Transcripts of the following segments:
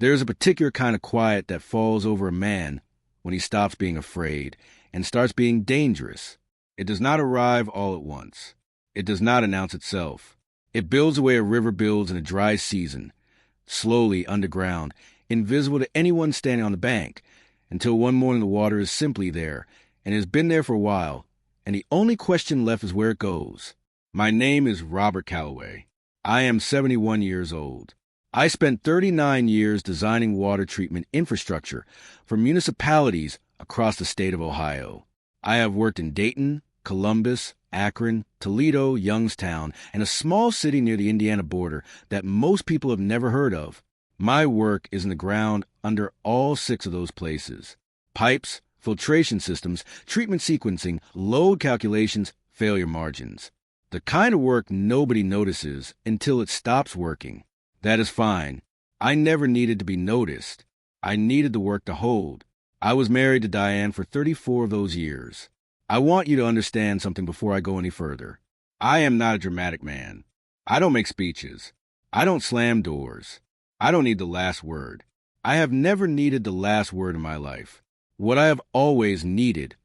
There's a particular kind of quiet that falls over a man when he stops being afraid and starts being dangerous. It does not arrive all at once. It does not announce itself. It builds the way a river builds in a dry season, slowly underground, invisible to anyone standing on the bank, until one morning the water is simply there, and has been there for a while, and the only question left is where it goes. My name is Robert Calloway. I am 71 years old. I spent 39 years designing water treatment infrastructure for municipalities across the state of Ohio. I have worked in Dayton, Columbus, Akron, Toledo, Youngstown, and a small city near the Indiana border that most people have never heard of. My work is in the ground under all 6 of those places. Pipes, filtration systems, treatment sequencing, load calculations, failure margins. The kind of work nobody notices until it stops working. That is fine. I never needed to be noticed. I needed the work to hold. I was married to Diane for 34 of those years. I want you to understand something before I go any further. I am not a dramatic man. I don't make speeches. I don't slam doors. I don't need the last word. I have never needed the last word in my life. What I have always needed,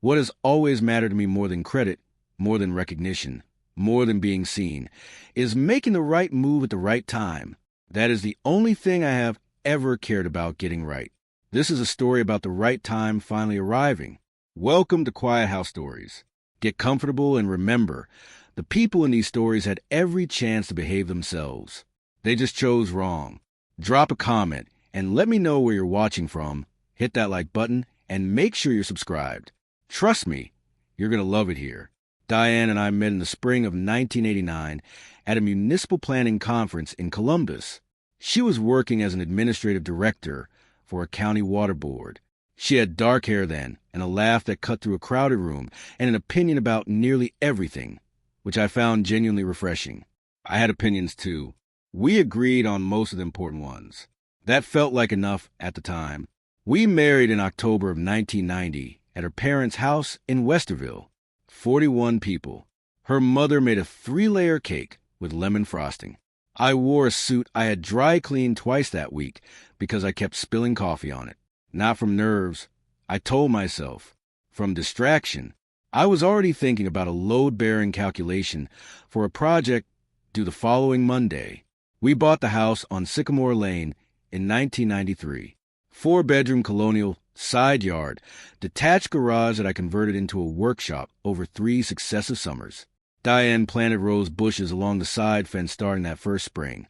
what has always mattered to me more than credit, more than recognition, more than being seen, is making the right move at the right time. That is the only thing I have ever cared about getting right. This is a story about the right time finally arriving. Welcome to Quiet House Stories. Get comfortable and remember, the people in these stories had every chance to behave themselves. They just chose wrong. Drop a comment and let me know where you're watching from. Hit that like button and make sure you're subscribed. Trust me, you're going to love it here. Diane and I met in the spring of 1989 at a municipal planning conference in Columbus. She was working as an administrative director for a county water board. She had dark hair then, and a laugh that cut through a crowded room, and an opinion about nearly everything, which I found genuinely refreshing. I had opinions too. We agreed on most of the important ones. That felt like enough at the time. We married in October of 1990 at her parents' house in Westerville. 41 people. Her mother made a 3-layer cake with lemon frosting. I wore a suit I had dry cleaned twice that week because I kept spilling coffee on it. Not from nerves, I told myself. From distraction. I was already thinking about a load-bearing calculation for a project due the following Monday. We bought the house on Sycamore Lane in 1993. 4-bedroom colonial, side yard, detached garage that I converted into a workshop over 3 successive summers. Diane planted rose bushes along the side fence starting that first spring,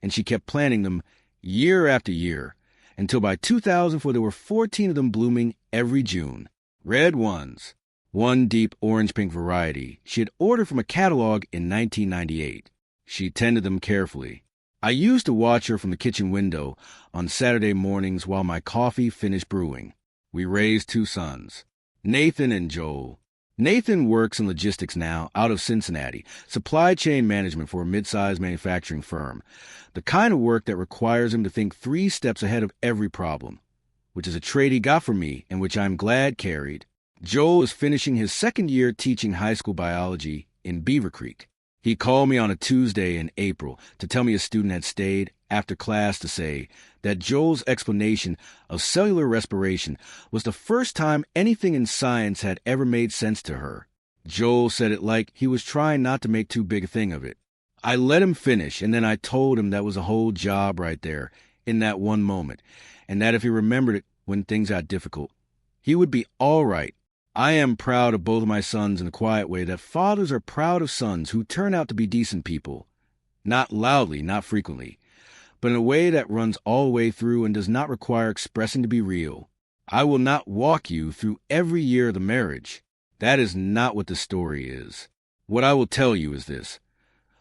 and she kept planting them year after year, until by 2004 there were 14 of them blooming every June. Red ones. One deep orange-pink variety she had ordered from a catalog in 1998. She tended them carefully. I used to watch her from the kitchen window on Saturday mornings while my coffee finished brewing. We raised 2 sons, Nathan and Joel. Nathan works in logistics now out of Cincinnati, supply chain management for a mid-sized manufacturing firm, the kind of work that requires him to think 3 steps ahead of every problem, which is a trait he got from me and which I'm glad carried. Joel is finishing his 2nd year teaching high school biology in Beaver Creek. He called me on a Tuesday in April to tell me a student had stayed after class to say that Joel's explanation of cellular respiration was the first time anything in science had ever made sense to her. Joel said it like he was trying not to make too big a thing of it. I let him finish, and then I told him that was a whole job right there in that one moment, and that if he remembered it when things got difficult, he would be all right. I am proud of both of my sons in a quiet way that fathers are proud of sons who turn out to be decent people. Not loudly, not frequently, but in a way that runs all the way through and does not require expressing to be real. I will not walk you through every year of the marriage. That is not what the story is. What I will tell you is this.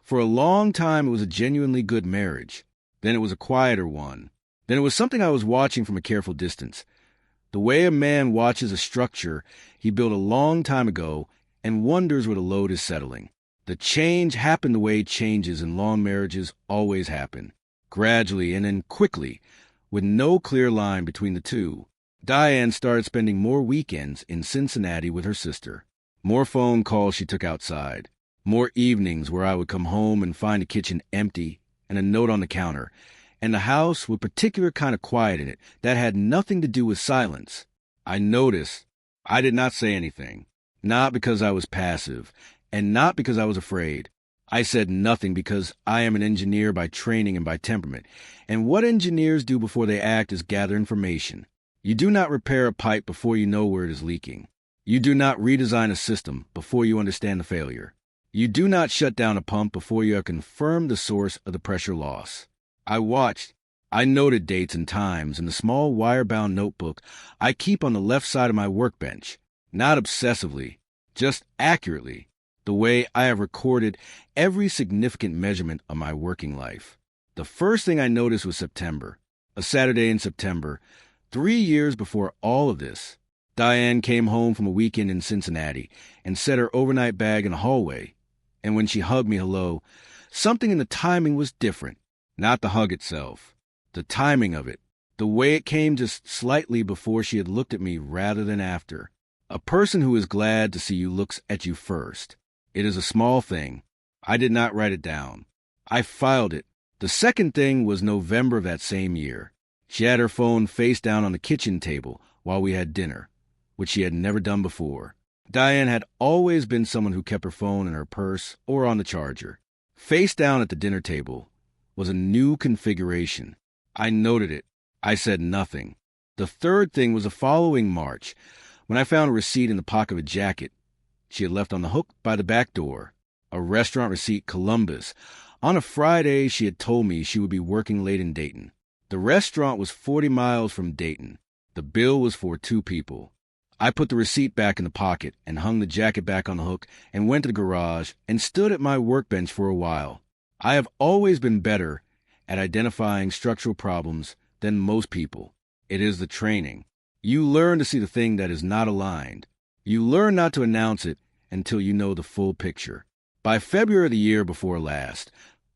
For a long time it was a genuinely good marriage. Then it was a quieter one. Then it was something I was watching from a careful distance. The way a man watches a structure he built a long time ago and wonders where the load is settling. The change happened the way changes in long marriages always happen, gradually and then quickly, with no clear line between the two. Diane started spending more weekends in Cincinnati with her sister, more phone calls she took outside, more evenings where I would come home and find the kitchen empty and a note on the counter, and the house with particular kind of quiet in it that had nothing to do with silence. I noticed I did not say anything, not because I was passive, and not because I was afraid. I said nothing because I am an engineer by training and by temperament, and what engineers do before they act is gather information. You do not repair a pipe before you know where it is leaking. You do not redesign a system before you understand the failure. You do not shut down a pump before you have confirmed the source of the pressure loss. I watched. I noted dates and times in the small wire-bound notebook I keep on the left side of my workbench, not obsessively, just accurately, the way I have recorded every significant measurement of my working life. The first thing I noticed was September, a Saturday in September, 3 years before all of this. Diane came home from a weekend in Cincinnati and set her overnight bag in the hallway. And when she hugged me hello, something in the timing was different. Not the hug itself, the timing of it, the way it came just slightly before she had looked at me rather than after. A person who is glad to see you looks at you first. It is a small thing. I did not write it down. I filed it. The second thing was November of that same year. She had her phone face down on the kitchen table while we had dinner, which she had never done before. Diane had always been someone who kept her phone in her purse or on the charger. Face down at the dinner table was a new configuration. I noted it. I said nothing. The third thing was the following March, when I found a receipt in the pocket of a jacket she had left on the hook by the back door. A restaurant receipt, Columbus. On a Friday, she had told me she would be working late in Dayton. The restaurant was 40 miles from Dayton. The bill was for 2 people. I put the receipt back in the pocket and hung the jacket back on the hook and went to the garage and stood at my workbench for a while. I have always been better at identifying structural problems than most people. It is the training. You learn to see the thing that is not aligned. You learn not to announce it until you know the full picture. By February of the year before last,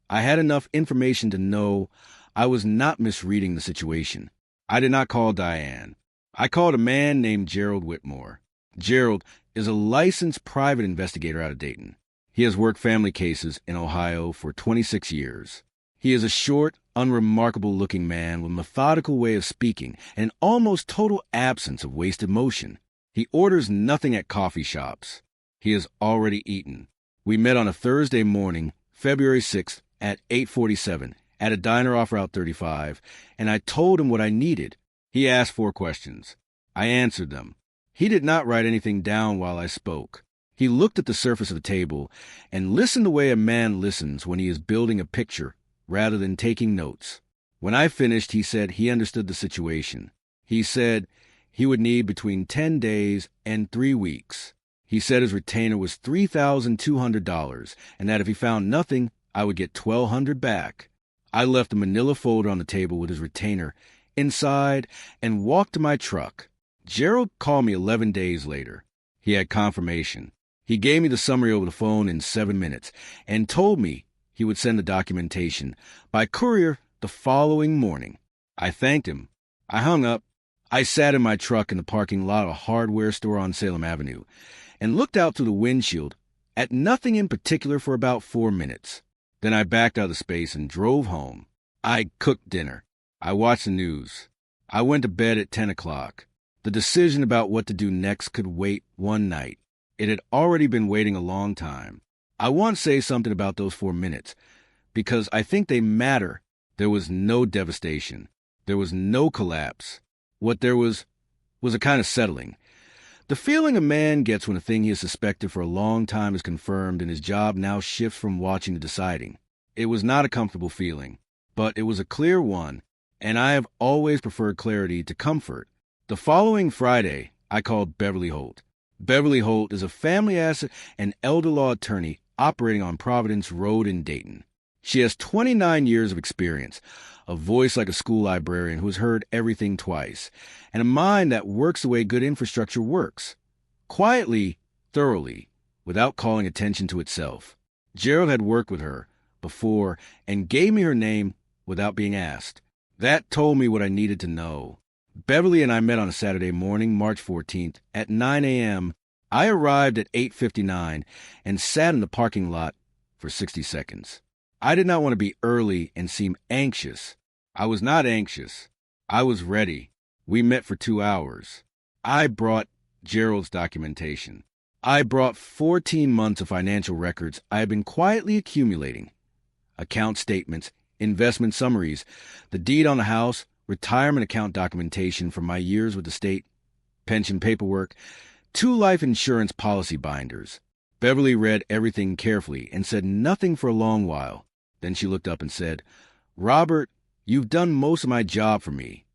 I had enough information to know I was not misreading the situation. I did not call Diane. I called a man named Gerald Whitmore. Gerald is a licensed private investigator out of Dayton. He has worked family cases in Ohio for 26 years. He is a short, unremarkable-looking man with a methodical way of speaking and an almost total absence of wasted motion. He orders nothing at coffee shops. He has already eaten. We met on a Thursday morning, February 6th, at 8:47, at a diner off Route 35, and I told him what I needed. He asked 4 questions. I answered them. He did not write anything down while I spoke. He looked at the surface of the table and listened the way a man listens when he is building a picture rather than taking notes. When I finished, he said he understood the situation. He said he would need between 10 days and 3 weeks. He said his retainer was $3,200 and that if he found nothing, I would get $1,200 back. I left a manila folder on the table with his retainer inside and walked to my truck. Gerald called me 11 days later. He had confirmation. He gave me the summary over the phone in 7 minutes and told me he would send the documentation by courier the following morning. I thanked him. I hung up. I sat in my truck in the parking lot of a hardware store on Salem Avenue and looked out through the windshield at nothing in particular for about 4 minutes. Then I backed out of the space and drove home. I cooked dinner. I watched the news. I went to bed at 10 o'clock. The decision about what to do next could wait one night. It had already been waiting a long time. I want to say something about those 4 minutes, because I think they matter. There was no devastation. There was no collapse. What there was a kind of settling. The feeling a man gets when a thing he has suspected for a long time is confirmed and his job now shifts from watching to deciding. It was not a comfortable feeling, but it was a clear one, and I have always preferred clarity to comfort. The following Friday, I called Beverly Holt. Beverly Holt is a family asset and elder law attorney operating on Providence Road in Dayton. She has 29 years of experience, a voice like a school librarian who has heard everything twice, and a mind that works the way good infrastructure works. Quietly, thoroughly, without calling attention to itself. Gerald had worked with her before and gave me her name without being asked. That told me what I needed to know. Beverly and I met on a Saturday morning, March 14th, at 9 a.m. I arrived at 8:59 and sat in the parking lot for 60 seconds. I did not want to be early and seem anxious. I was not anxious. I was ready. We met for 2 hours. I brought Gerald's documentation. I brought 14 months of financial records I had been quietly accumulating. Account statements, investment summaries, the deed on the house, retirement account documentation from my years with the state, pension paperwork, 2 life insurance policy binders. Beverly read everything carefully and said nothing for a long while. Then she looked up and said, "Robert, you've done most of my job for me."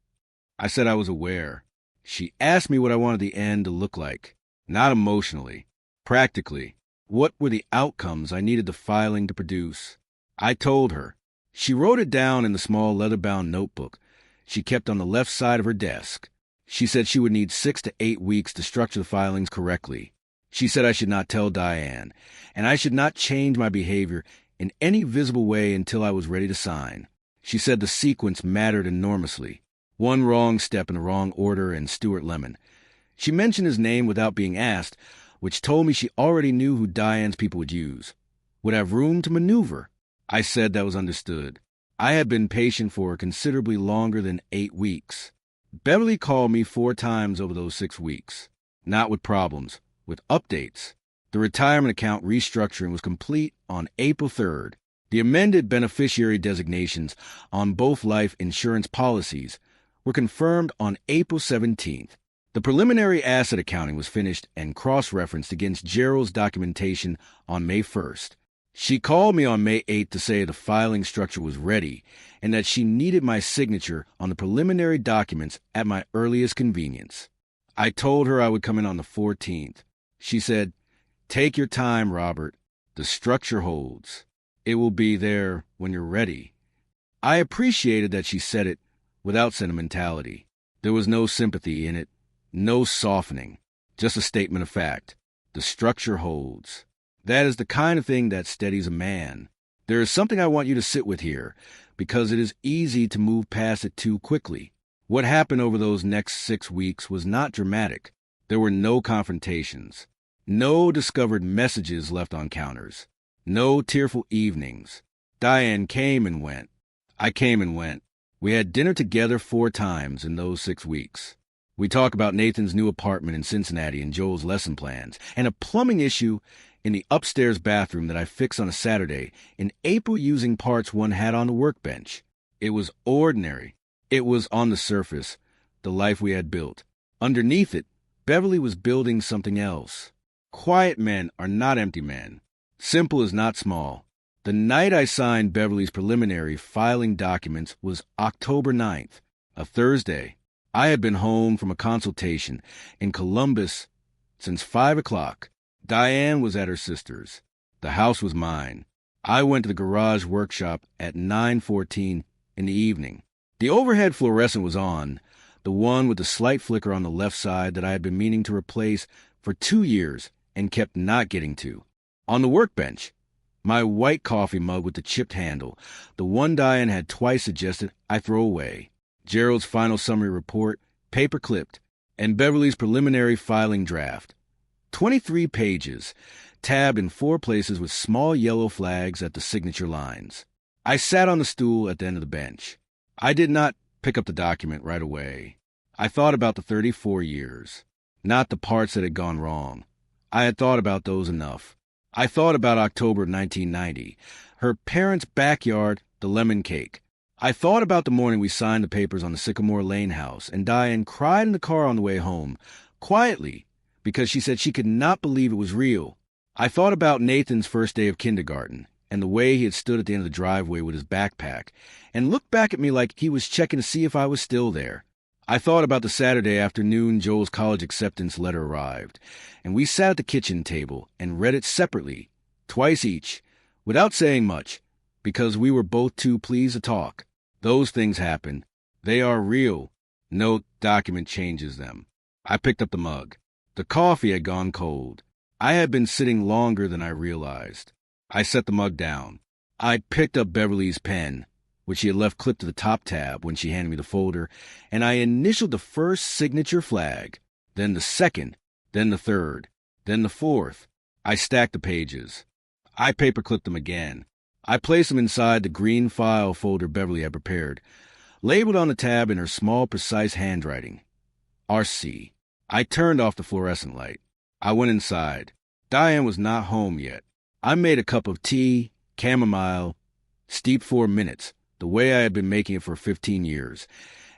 I said I was aware. She asked me what I wanted the end to look like. Not emotionally. Practically. What were the outcomes I needed the filing to produce? I told her. She wrote it down in the small leather-bound notebook she kept on the left side of her desk. She said she would need 6 to 8 weeks to structure the filings correctly. She said I should not tell Diane, and I should not change my behavior in any visible way until I was ready to sign. She said the sequence mattered enormously. One wrong step in the wrong order and Stuart Lemon. She mentioned his name without being asked, which told me she already knew who Diane's people would use. Would have room to maneuver. I said that was understood. I had been patient for considerably longer than 8 weeks. Beverly called me 4 times over those 6 weeks. Not with problems, with updates. The retirement account restructuring was complete on April 3rd. The amended beneficiary designations on both life insurance policies were confirmed on April 17th. The preliminary asset accounting was finished and cross-referenced against Gerald's documentation on May 1st. She called me on May 8th to say the filing structure was ready and that she needed my signature on the preliminary documents at my earliest convenience. I told her I would come in on the 14th. She said, "Take your time, Robert. The structure holds. It will be there when you're ready." I appreciated that she said it without sentimentality. There was no sympathy in it, no softening, just a statement of fact. The structure holds. That is the kind of thing that steadies a man. There is something I want you to sit with here, because it is easy to move past it too quickly. What happened over those next 6 weeks was not dramatic. There were no confrontations, no discovered messages left on counters, no tearful evenings. Diane came and went. I came and went. We had dinner together 4 times in those 6 weeks. We talked about Nathan's new apartment in Cincinnati and Joel's lesson plans, and a plumbing issue in the upstairs bathroom that I fixed on a Saturday in April using parts one had on the workbench. It was ordinary. It was on the surface, the life we had built. Underneath it, Beverly was building something else. Quiet men are not empty men. Simple is not small. The night I signed Beverly's preliminary filing documents was October 9th, a Thursday. I had been home from a consultation in Columbus since 5 o'clock. Diane was at her sister's. The house was mine. I went to the garage workshop at 9:14 in the evening. The overhead fluorescent was on, the one with the slight flicker on the left side that I had been meaning to replace for 2 years and kept not getting to. On the workbench, my white coffee mug with the chipped handle, the one Diane had twice suggested I throw away. Gerald's final summary report, paper clipped, and Beverly's preliminary filing draft. 23 pages, tabbed in 4 places with small yellow flags at the signature lines. I sat on the stool at the end of the bench. I did not pick up the document right away. I thought about the 34 years, not the parts that had gone wrong. I had thought about those enough. I thought about October 1990, her parents' backyard, the lemon cake. I thought about the morning we signed the papers on the Sycamore Lane house, and Diane cried in the car on the way home, quietly, because she said she could not believe it was real. I thought about Nathan's first day of kindergarten, and the way he had stood at the end of the driveway with his backpack, and looked back at me like he was checking to see if I was still there. I thought about the Saturday afternoon Joel's college acceptance letter arrived, and we sat at the kitchen table and read it separately, twice each, without saying much, because we were both too pleased to talk. Those things happen. They are real. No document changes them. I picked up the mug. The coffee had gone cold. I had been sitting longer than I realized. I set the mug down. I picked up Beverly's pen, which she had left clipped to the top tab when she handed me the folder, and I initialed the first signature flag, then the second, then the third, then the fourth. I stacked the pages. I paperclipped them again. I placed them inside the green file folder Beverly had prepared. labeled on the tab in her small, precise handwriting. RC. I turned off the fluorescent light. I went inside. Diane was not home yet. I made a cup of tea, chamomile, steeped 4 minutes, the way I had been making it for 15 years,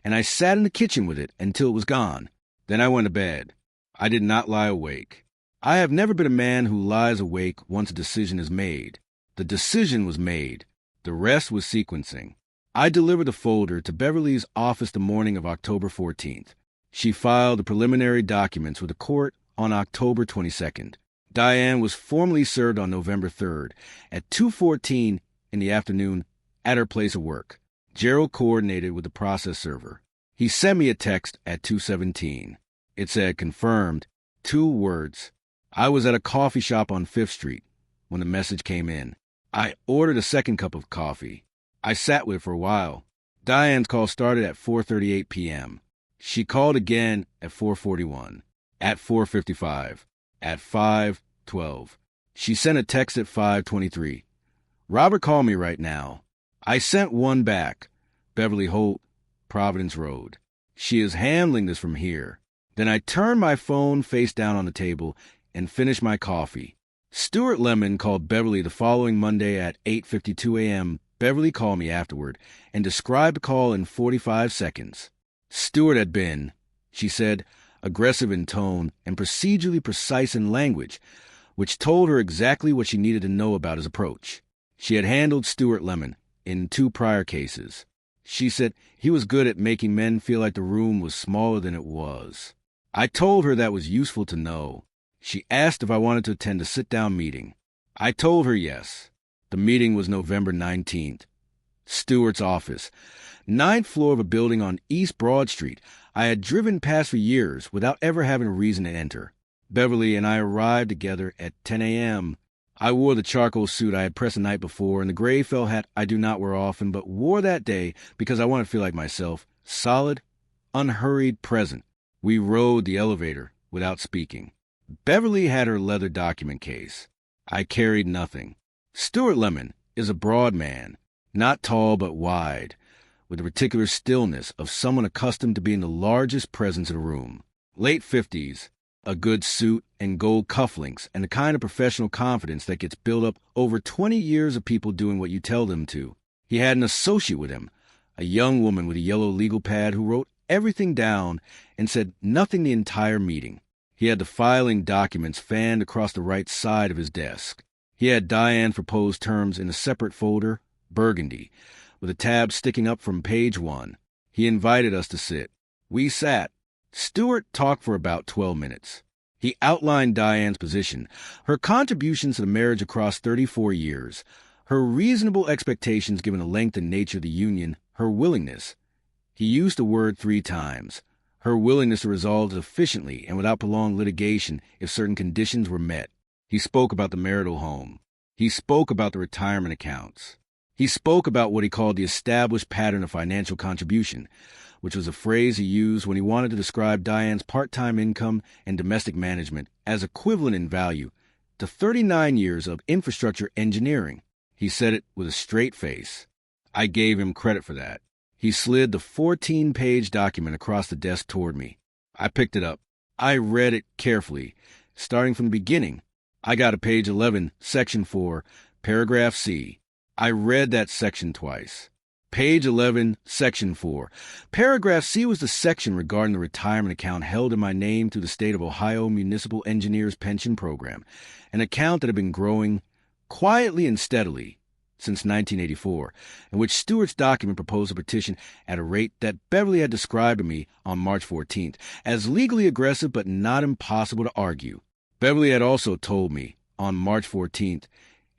and I sat in the kitchen with it until it was gone. Then I went to bed. I did not lie awake. I have never been a man who lies awake once a decision is made. The decision was made. The rest was sequencing. I delivered the folder to Beverly's office the morning of October 14th. She filed the preliminary documents with the court on October 22nd. Diane was formally served on November 3rd at 2:14 in the afternoon at her place of work. Gerald coordinated with the process server. He sent me a text at 2:17. It said, confirmed, 2 words. I was at a coffee shop on 5th Street when the message came in. I ordered a second cup of coffee. I sat with it for a while. Diane's call started at 4:38 p.m. She called again at 4:41, at 4:55, at 5:12. She sent a text at 5:23. Robert called me right now. I sent one back. Beverly Holt, Providence Road. She is handling this from here. Then I turned my phone face down on the table and finished my coffee. Stuart Lemon called Beverly the following Monday at 8:52 a.m. Beverly called me afterward and described the call in 45 seconds. Stuart had been, she said, aggressive in tone and procedurally precise in language, which told her exactly what she needed to know about his approach. She had handled Stuart Lemon in 2 prior cases. She said he was good at making men feel like the room was smaller than it was. I told her that was useful to know. She asked if I wanted to attend a sit-down meeting. I told her yes. The meeting was November 19th. Stuart's office, 9th floor of a building on East Broad Street. I had driven past for years without ever having a reason to enter. Beverly and I arrived together at 10 a.m. I wore the charcoal suit I had pressed the night before and the gray felt hat I do not wear often, but wore that day because I wanted to feel like myself, solid, unhurried, present. We rode the elevator without speaking. Beverly had her leather document case. I carried nothing. Stuart Lemon is a broad man, not tall but wide, with the particular stillness of someone accustomed to being the largest presence in a room. Late 50s, a good suit and gold cufflinks, and the kind of professional confidence that gets built up over 20 years of people doing what you tell them to. He had an associate with him, a young woman with a yellow legal pad who wrote everything down and said nothing the entire meeting. He had the filing documents fanned across the right side of his desk. He had Diane's proposed terms in a separate folder, burgundy, with a tab sticking up from page 1. He invited us to sit. We sat. Stuart talked for about 12 minutes. He outlined Diane's position, her contributions to the marriage across 34 years, her reasonable expectations given the length and nature of the union, her willingness. He used the word 3 times. Her willingness to resolve it efficiently and without prolonged litigation if certain conditions were met. He spoke about the marital home. He spoke about the retirement accounts. He spoke about what he called the established pattern of financial contribution, which was a phrase he used when he wanted to describe Diane's part-time income and domestic management as equivalent in value to 39 years of infrastructure engineering. He said it with a straight face. I gave him credit for that. He slid the 14-page document across the desk toward me. I picked it up. I read it carefully, starting from the beginning. I got to page 11, section 4, paragraph C. I read that section twice. Page 11, section 4. Paragraph C was the section regarding the retirement account held in my name through the State of Ohio Municipal Engineers Pension Program, an account that had been growing quietly and steadily since 1984, in which Stuart's document proposed a petition at a rate that Beverly had described to me on March 14th as legally aggressive but not impossible to argue. Beverly had also told me on March 14th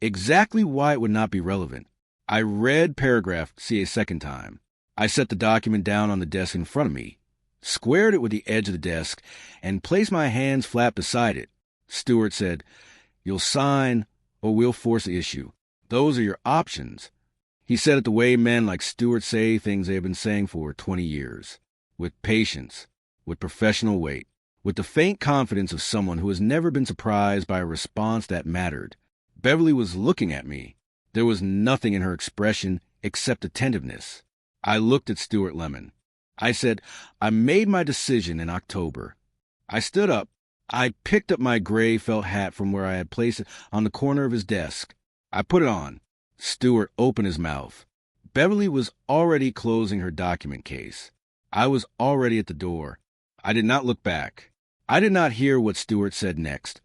exactly why it would not be relevant. I read paragraph C a second time. I set the document down on the desk in front of me, squared it with the edge of the desk, and placed my hands flat beside it. Stuart said, "You'll sign or we'll force the issue. Those are your options." He said it the way men like Stuart say things they have been saying for 20 years, with patience, with professional weight, with the faint confidence of someone who has never been surprised by a response that mattered. Beverly was looking at me. There was nothing in her expression except attentiveness. I looked at Stuart Lemon. I said, I made my decision in October. I stood up. I picked up my gray felt hat from where I had placed it on the corner of his desk. I put it on. Stuart opened his mouth. Beverly was already closing her document case. I was already at the door. I did not look back. I did not hear what Stuart said next.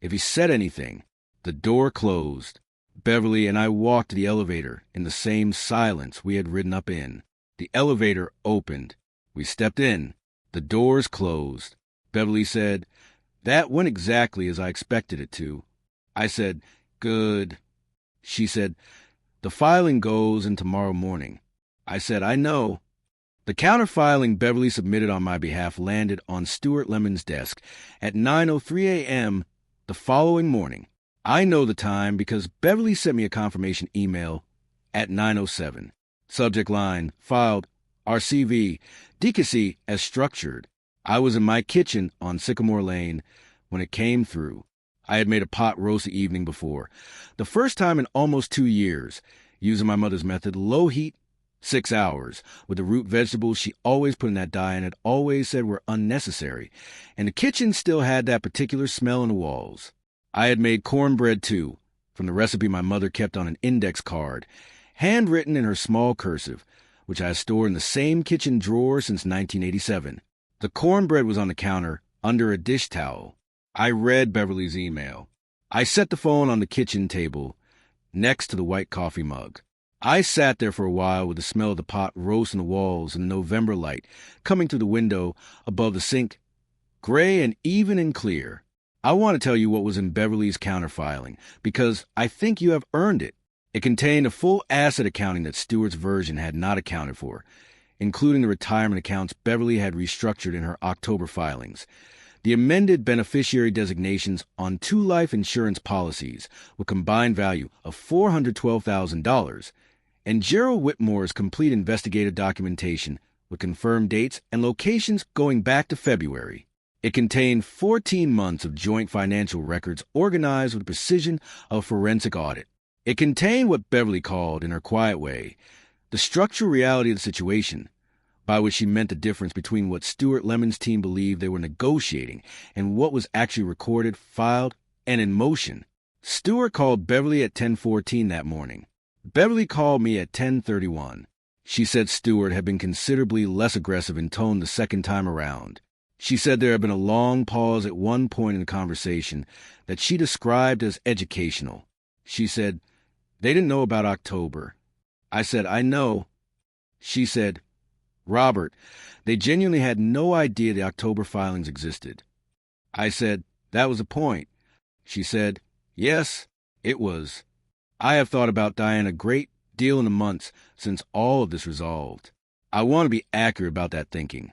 If he said anything, the door closed. Beverly and I walked to the elevator in the same silence we had ridden up in. The elevator opened. We stepped in. The doors closed. Beverly said, "That went exactly as I expected it to." I said, "Good." She said, "The filing goes in tomorrow morning." I said, "I know." The counterfiling Beverly submitted on my behalf landed on Stuart Lemon's desk at 9:03 a.m. the following morning. I know the time because Beverly sent me a confirmation email at 9:07. Subject line, filed, RCV, decacy as structured. I was in my kitchen on Sycamore Lane when it came through. I had made a pot roast the evening before. The first time in almost 2 years, using my mother's method, low heat, 6 hours, with the root vegetables she always put in that dye and had always said were unnecessary, and the kitchen still had that particular smell in the walls. I had made cornbread too, from the recipe my mother kept on an index card, handwritten in her small cursive, which I had stored in the same kitchen drawer since 1987. The cornbread was on the counter, under a dish towel. I read Beverly's email. I set the phone on the kitchen table, next to the white coffee mug. I sat there for a while with the smell of the pot roast in the walls and the November light coming through the window above the sink, gray and even and clear. I want to tell you what was in Beverly's counterfiling, because I think you have earned it. It contained a full asset accounting that Stuart's version had not accounted for, including the retirement accounts Beverly had restructured in her October filings, the amended beneficiary designations on 2 life insurance policies with combined value of $412,000, and Gerald Whitmore's complete investigative documentation with confirmed dates and locations going back to February. It contained 14 months of joint financial records organized with the precision of forensic audit. It contained what Beverly called, in her quiet way, the structural reality of the situation, by which she meant the difference between what Stuart Lemon's team believed they were negotiating and what was actually recorded, filed, and in motion. Stuart called Beverly at 10:14 that morning. Beverly called me at 10:31. She said Stuart had been considerably less aggressive in tone the second time around. She said there had been a long pause at one point in the conversation that she described as educational. She said, "They didn't know about October." I said, "I know." She said, "Robert, they genuinely had no idea the October filings existed." I said, "That was the point." She said, "Yes, it was. I have thought about Diane a great deal in the months since all of this resolved. I want to be accurate about that thinking,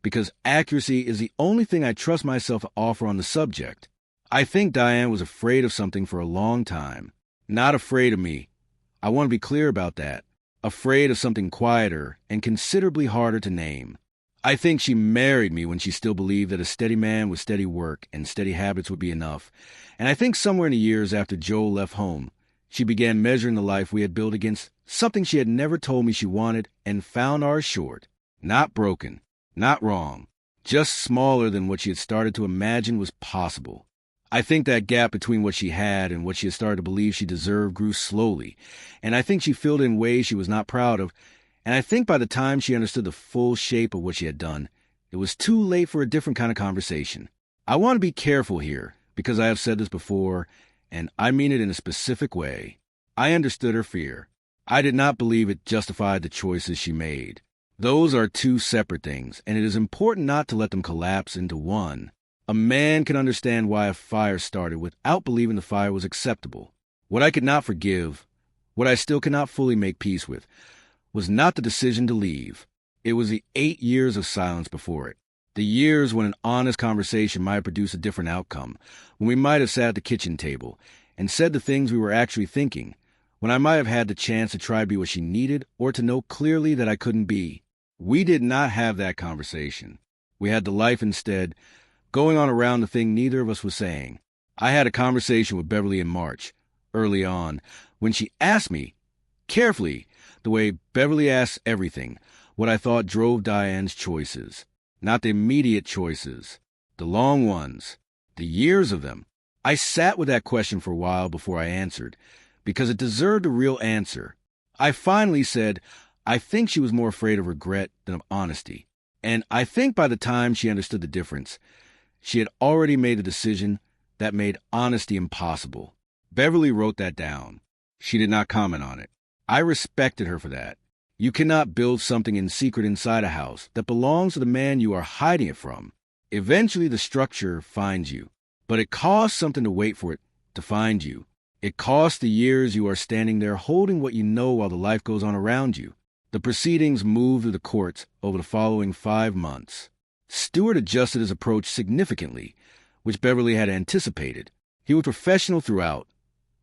because accuracy is the only thing I trust myself to offer on the subject. I think Diane was afraid of something for a long time. Not afraid of me. I want to be clear about that. Afraid of something quieter and considerably harder to name. I think she married me when she still believed that a steady man with steady work and steady habits would be enough. And I think somewhere in the years after Joel left home, she began measuring the life we had built against something she had never told me she wanted and found ours short. Not broken, not wrong, just smaller than what she had started to imagine was possible. I think that gap between what she had and what she had started to believe she deserved grew slowly, and I think she filled it in ways she was not proud of, and I think by the time she understood the full shape of what she had done, it was too late for a different kind of conversation. I want to be careful here, because I have said this before, and I mean it in a specific way. I understood her fear. I did not believe it justified the choices she made. Those are 2 separate things, and it is important not to let them collapse into one. A man can understand why a fire started without believing the fire was acceptable. What I could not forgive, what I still cannot fully make peace with, was not the decision to leave. It was the 8 years of silence before it. The years when an honest conversation might have produced a different outcome, when we might have sat at the kitchen table and said the things we were actually thinking, when I might have had the chance to try to be what she needed or to know clearly that I couldn't be. We did not have that conversation. We had the life instead, going on around the thing neither of us was saying. I had a conversation with Beverly in March, early on, when she asked me, carefully, The way Beverly asks everything, what I thought drove Diane's choices. Not the immediate choices, the long ones, the years of them. I sat with that question for a while before I answered, because it deserved a real answer. I finally said, I think she was more afraid of regret than of honesty. And I think by the time she understood the difference, she had already made a decision that made honesty impossible. Beverly wrote that down. She did not comment on it. I respected her for that. You cannot build something in secret inside a house that belongs to the man you are hiding it from. Eventually the structure finds you, but it costs something to wait for it to find you. It costs the years you are standing there holding what you know while the life goes on around you. The proceedings moved through the courts over the following 5 months. Stewart adjusted his approach significantly, which Beverly had anticipated. He was professional throughout,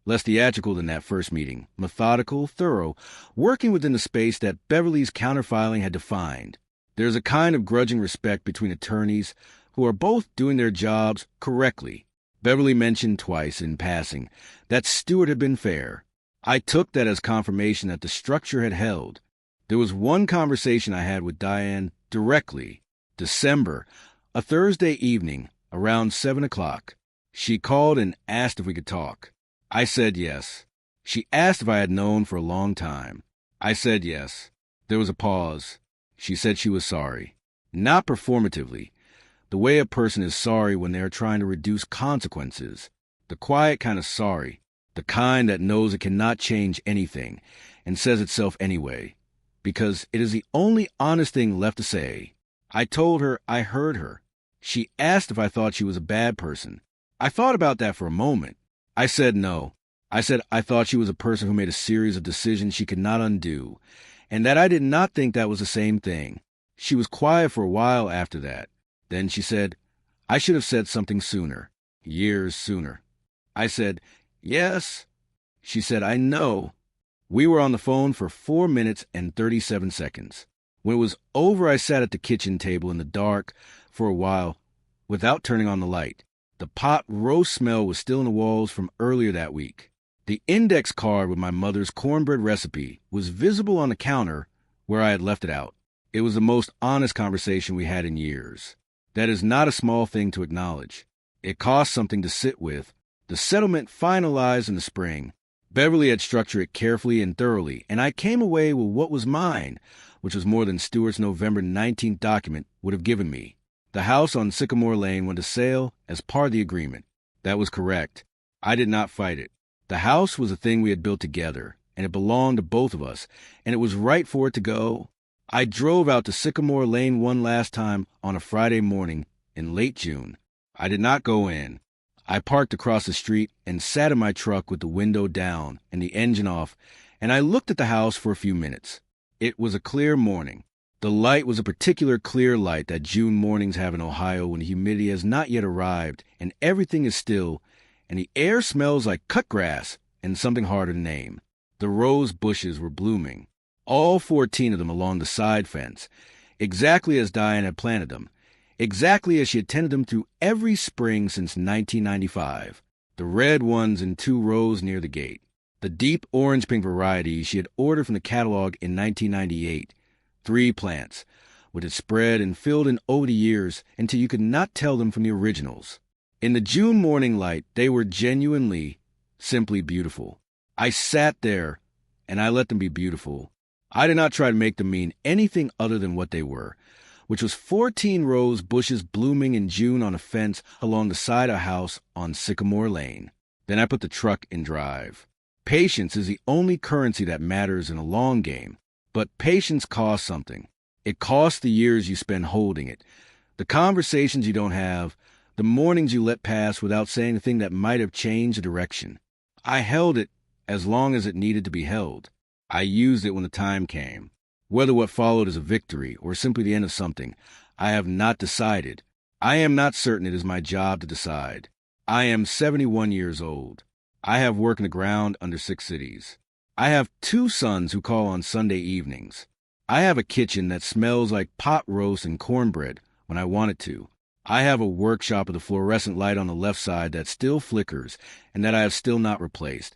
less theatrical than that first meeting, methodical, thorough, working within the space that Beverly's counterfiling had defined. There is a kind of grudging respect between attorneys who are both doing their jobs correctly. Beverly mentioned twice in passing that Stewart had been fair. I took that as confirmation that the structure had held. There was one conversation I had with Diane directly. December, a Thursday evening, around 7 o'clock. She called and asked if we could talk. I said yes. She asked if I had known for a long time. I said yes. There was a pause. She said she was sorry. Not performatively. The way a person is sorry when they are trying to reduce consequences. The quiet kind of sorry. The kind that knows it cannot change anything and says itself anyway. Because it is the only honest thing left to say. I told her I heard her. She asked if I thought she was a bad person. I thought about that for a moment. I said no. I said I thought she was a person who made a series of decisions she could not undo, and that I did not think that was the same thing. She was quiet for a while after that. Then she said, I should have said something sooner, years sooner. I said, yes. She said, I know. We were on the phone for 4 minutes and 37 seconds. When it was over, I sat at the kitchen table in the dark for a while without turning on the light. The pot roast smell was still in the walls from earlier that week. The index card with my mother's cornbread recipe was visible on the counter where I had left it out. It was the most honest conversation we had in years. That is not a small thing to acknowledge. It cost something to sit with. The settlement finalized in the spring. Beverly had structured it carefully and thoroughly, and I came away with what was mine, which was more than Stewart's November 19th document would have given me. The house on Sycamore Lane went to sale as part of the agreement. That was correct. I did not fight it. The house was a thing we had built together, and it belonged to both of us, and it was right for it to go. I drove out to Sycamore Lane one last time on a Friday morning in late June. I did not go in. I parked across the street and sat in my truck with the window down and the engine off, and I looked at the house for a few minutes. It was a clear morning. The light was a particular clear light that June mornings have in Ohio when the humidity has not yet arrived and everything is still, and the air smells like cut grass and something harder to name. The rose bushes were blooming, all 14 of them along the side fence, exactly as Diane had planted them, exactly as she had tended them through every spring since 1995. The red ones in 2 rows near the gate. The deep orange-pink variety she had ordered from the catalog in 1998. 3 plants, which had spread and filled in over the years until you could not tell them from the originals. In the June morning light, they were genuinely, simply beautiful. I sat there, and I let them be beautiful. I did not try to make them mean anything other than what they were, which was 14 rose bushes blooming in June on a fence along the side of a house on Sycamore Lane. Then I put the truck in drive. Patience is the only currency that matters in a long game. But patience costs something. It costs the years you spend holding it, the conversations you don't have, the mornings you let pass without saying the thing that might have changed the direction. I held it as long as it needed to be held. I used it when the time came. Whether what followed is a victory or simply the end of something, I have not decided. I am not certain it is my job to decide. I am 71 years old. I have work in the ground under 6 cities. I have 2 sons who call on Sunday evenings. I have a kitchen that smells like pot roast and cornbread when I want it to. I have a workshop with a fluorescent light on the left side that still flickers and that I have still not replaced,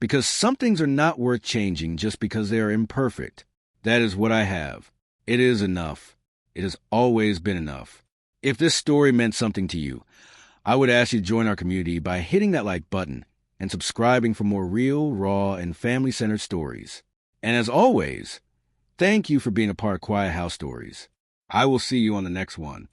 Because some things are not worth changing just because they are imperfect. That is what I have. It is enough. It has always been enough. If this story meant something to you, I would ask you to join our community by hitting that like button and subscribing for more real, raw, and family-centered stories. And as always, thank you for being a part of Quiet House Stories. I will see you on the next one.